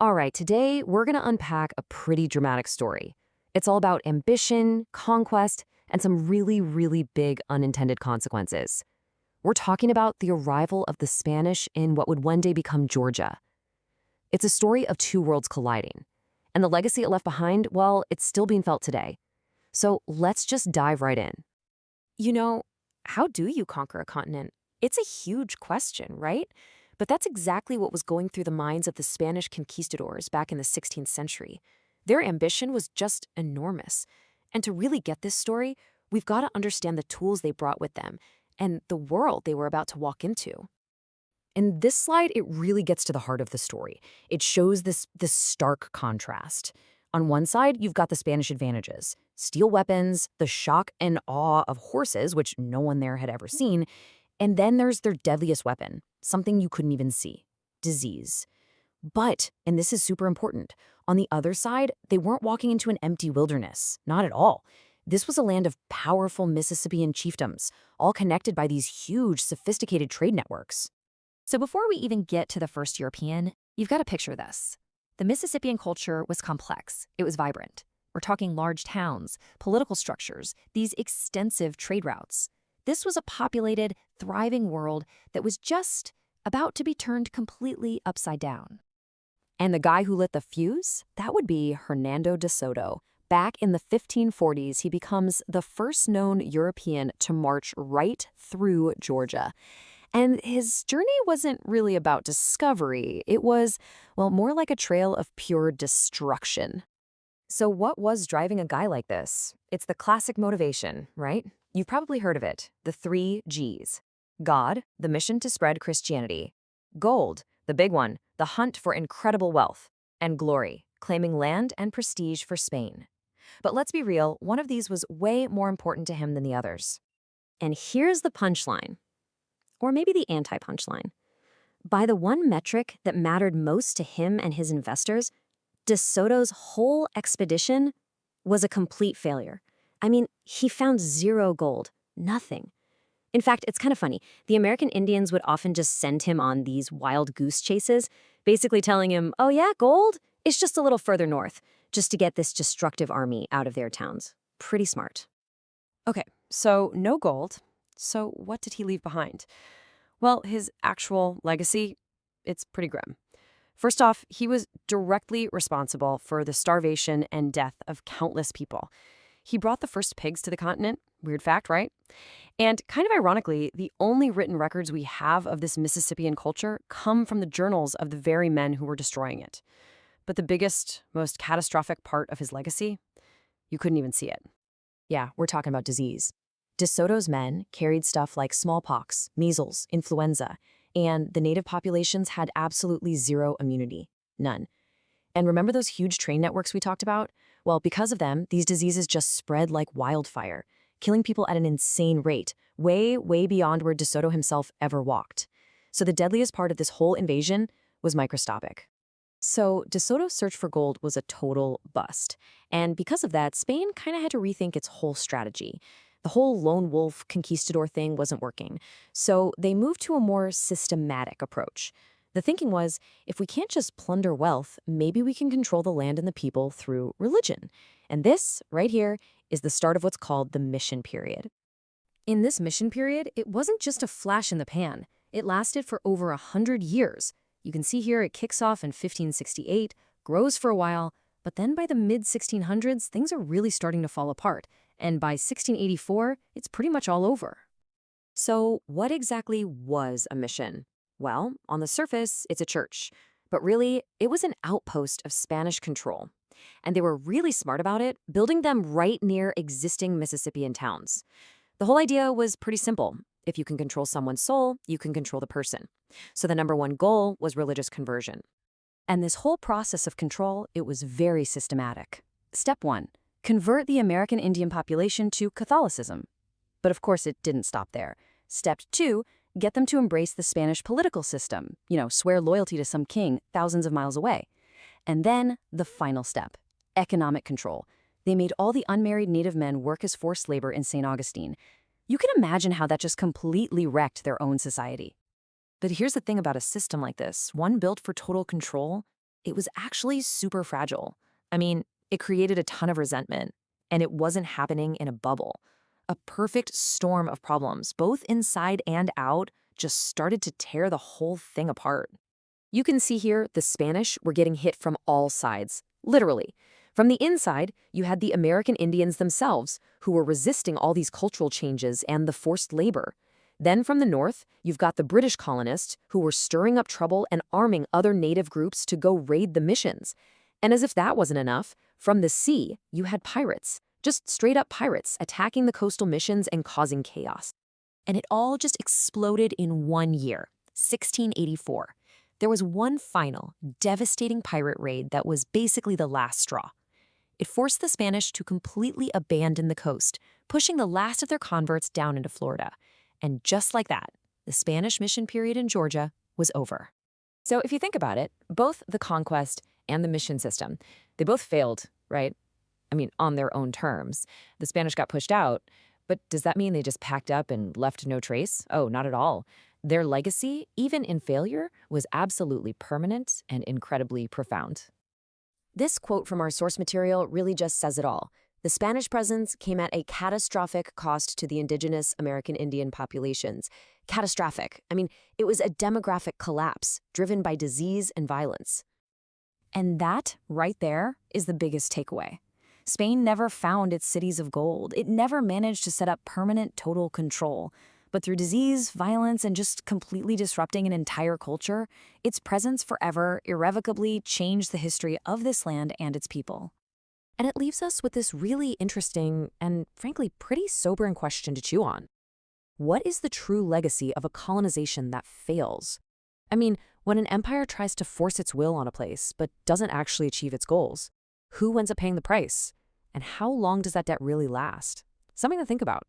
All right, today we're going to unpack a pretty dramatic story. It's all about ambition, conquest, and some really, really big unintended consequences. We're talking about the arrival of the Spanish in what would one day become Georgia. It's a story of two worlds colliding. And the legacy it left behind, well, it's still being felt today. So let's just dive right in. You know, how do you conquer a continent? It's a huge question, right? But that's exactly what was going through the minds of the Spanish conquistadors back in the 16th century. Their ambition was just enormous. And to really get this story, we've got to understand the tools they brought with them and the world they were about to walk into. In this slide, it really gets to the heart of the story. It shows this stark contrast. On one side, you've got the Spanish advantages: steel weapons, the shock and awe of horses, which no one there had ever seen, and then there's their deadliest weapon, something you couldn't even see: disease. But, and this is super important, on the other side, they weren't walking into an empty wilderness. Not at all. This was a land of powerful Mississippian chiefdoms, all connected by these huge, sophisticated trade networks. So before we even get to the first European, you've got to picture this. The Mississippian culture was complex. It was vibrant. We're talking large towns, political structures, these extensive trade routes. This was a populated, thriving world that was just about to be turned completely upside down. And the guy who lit the fuse? That would be Hernando DeSoto. Back in the 1540s, he becomes the first known European to march right through Georgia. And his journey wasn't really about discovery. It was, well, more like a trail of pure destruction. So what was driving a guy like this? It's the classic motivation, right? You've probably heard of it, the 3 Gs. God, the mission to spread Christianity. Gold, the big one, the hunt for incredible wealth. And glory, claiming land and prestige for Spain. But let's be real, one of these was way more important to him than the others. And here's the punchline. Or maybe the anti-punchline. By the one metric that mattered most to him and his investors, DeSoto's whole expedition was a complete failure. I mean, he found zero gold, nothing. In fact, it's kind of funny. The American Indians would often just send him on these wild goose chases, basically telling him, oh yeah, gold? It's just a little further north, just to get this destructive army out of their towns. Pretty smart. Okay, so no gold. So what did he leave behind? Well, his actual legacy, it's pretty grim. First off, he was directly responsible for the starvation and death of countless people. He brought the first pigs to the continent. Weird fact, right? And kind of ironically, the only written records we have of this Mississippian culture come from the journals of the very men who were destroying it. But the biggest, most catastrophic part of his legacy, you couldn't even see it. Yeah, we're talking about disease. DeSoto's men carried stuff like smallpox, measles, influenza, and the native populations had absolutely zero immunity. None. And remember those huge train networks we talked about? Well, because of them, these diseases just spread like wildfire, killing people at an insane rate, way, way beyond where DeSoto himself ever walked. So the deadliest part of this whole invasion was microscopic. So DeSoto's search for gold was a total bust. And because of that, Spain kind of had to rethink its whole strategy. The whole lone wolf conquistador thing wasn't working, so they moved to a more systematic approach. The thinking was, if we can't just plunder wealth, maybe we can control the land and the people through religion. And this, right here, is the start of what's called the mission period. In this mission period, it wasn't just a flash in the pan. It lasted for over 100 years. You can see here it kicks off in 1568, grows for a while, but then by the mid-1600s, things are really starting to fall apart. And by 1684, it's pretty much all over. So what exactly was a mission? Well, on the surface, it's a church. But really, it was an outpost of Spanish control. And they were really smart about it, building them right near existing Mississippian towns. The whole idea was pretty simple. If you can control someone's soul, you can control the person. So the number one goal was religious conversion. And this whole process of control, it was very systematic. Step 1. Convert the American Indian population to Catholicism. But of course, it didn't stop there. Step 2, get them to embrace the Spanish political system, swear loyalty to some king thousands of miles away. And then the final step, economic control. They made all the unmarried native men work as forced labor in Saint Augustine. You can imagine how that just completely wrecked their own society. But here's the thing about a system like this, one built for total control, it was actually super fragile. I mean, it created a ton of resentment, and it wasn't happening in a bubble. A perfect storm of problems, both inside and out, just started to tear the whole thing apart. You can see here the Spanish were getting hit from all sides, literally. From the inside, you had the American Indians themselves, who were resisting all these cultural changes and the forced labor. Then from the north, you've got the British colonists, who were stirring up trouble and arming other native groups to go raid the missions. And as if that wasn't enough, from the sea, you had pirates, just straight-up pirates, attacking the coastal missions and causing chaos. And it all just exploded in 1 year, 1684. There was one final, devastating pirate raid that was basically the last straw. It forced the Spanish to completely abandon the coast, pushing the last of their converts down into Florida. And just like that, the Spanish mission period in Georgia was over. So if you think about it, both the conquest and the mission system, they both failed, right? I mean, on their own terms. The Spanish got pushed out, but does that mean they just packed up and left no trace? Oh, not at all. Their legacy, even in failure, was absolutely permanent and incredibly profound. This quote from our source material really just says it all. The Spanish presence came at a catastrophic cost to the indigenous American Indian populations. Catastrophic. I mean, it was a demographic collapse driven by disease and violence. And that, right there, is the biggest takeaway. Spain never found its cities of gold. It never managed to set up permanent total control. But through disease, violence, and just completely disrupting an entire culture, its presence forever, irrevocably changed the history of this land and its people. And it leaves us with this really interesting and, frankly, pretty sobering question to chew on. What is the true legacy of a colonization that fails? I mean, when an empire tries to force its will on a place but doesn't actually achieve its goals, who ends up paying the price? And how long does that debt really last? Something to think about.